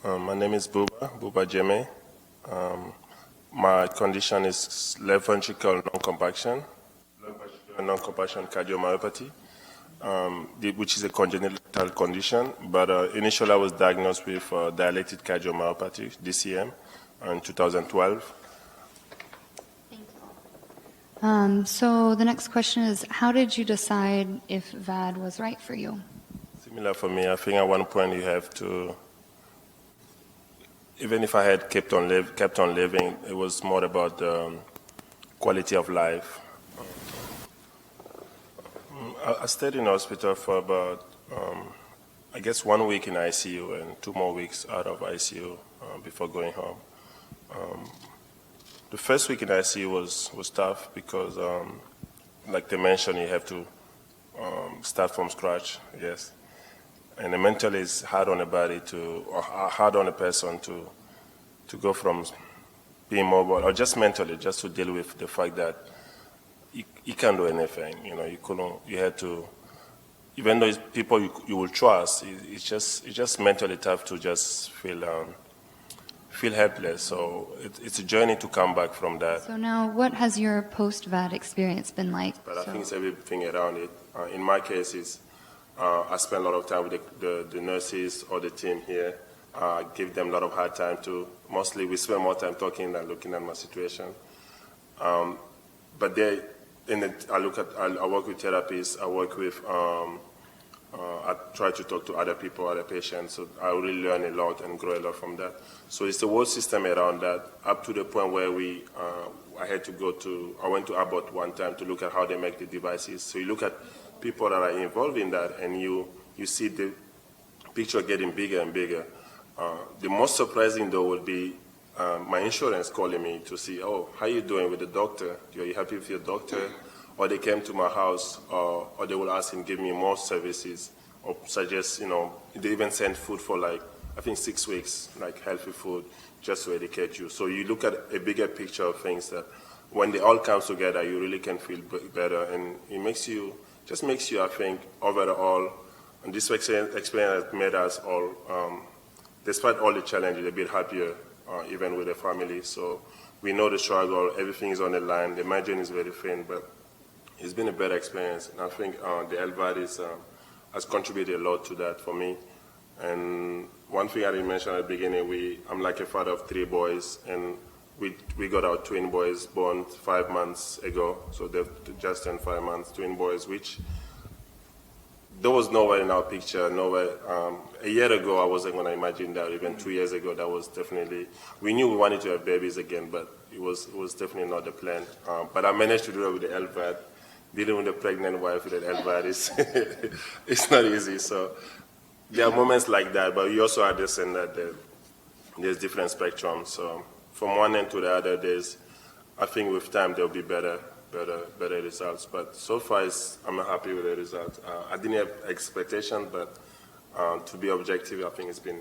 My name is Buba Jeme. My condition is left ventricular non-compaction cardiomyopathy, which is a congenital condition. But initially I was diagnosed with dilated cardiomyopathy, DCM, in 2012. So the next question is, how did you decide if VAD was right for you? Similar for me. I think at one point you have to, even if I had kept on living, it was more about the quality of life. I stayed in hospital for about, I guess, 1 week in ICU and 2 more weeks out of ICU before going home. The first week in ICU was tough because, like they mentioned, you have to start from scratch, yes. And mentally it's hard on a body or hard on a person to go from being mobile, or just mentally, just to deal with the fact that you can't do anything. You had to, even though it's people you will trust, it's just mentally tough to just feel helpless. So it's a journey to come back from that. So now, what has your post-VAD experience been like? But I think it's everything around it. In my case, I spend a lot of time with the nurses or the team here. Give them a lot of hard time too. Mostly we spend more time talking than looking at my situation. But I work with therapists. I work with, I try to talk to other people, other patients. So I really learn a lot and grow a lot from that. So it's the whole system around that, up to the point where I went to Abbott one time to look at how they make the devices. So you look at people that are involved in that, and you see the picture getting bigger and bigger. The most surprising, though, would be my insurance calling me to see, oh, how you doing with the doctor? Are you happy with your doctor? Or they came to my house, or they will ask him, give me more services, or suggest, they even send food for I think 6 weeks, like healthy food, just to educate you. So you look at a bigger picture of things that when they all come together, you really can feel better, and it makes you, I think, overall, and this experience has made us all, despite all the challenges, a bit happier, even with the family. So we know the struggle, everything is on the line, the margin is very thin, but it's been a better experience. And I think the LVAD has contributed a lot to that for me. And one thing I didn't mention at the beginning, I'm like a father of 3 boys, and we got our twin boys born 5 months ago. So they've just turned 5 months, twin boys, which there was nowhere in our picture, nowhere. A year ago, I wasn't going to imagine that. Even 2 years ago, that was definitely, we knew we wanted to have babies again, but it was definitely not the plan. But I managed to do it with the LVAD. Dealing with a pregnant wife with an LVAD it's not easy. So there are moments like that, but we also understand that there's different spectrums. So from one end to the other, I think with time there'll be better results. But so far, I'm happy with the results. I didn't have expectations, but to be objective, I think it's been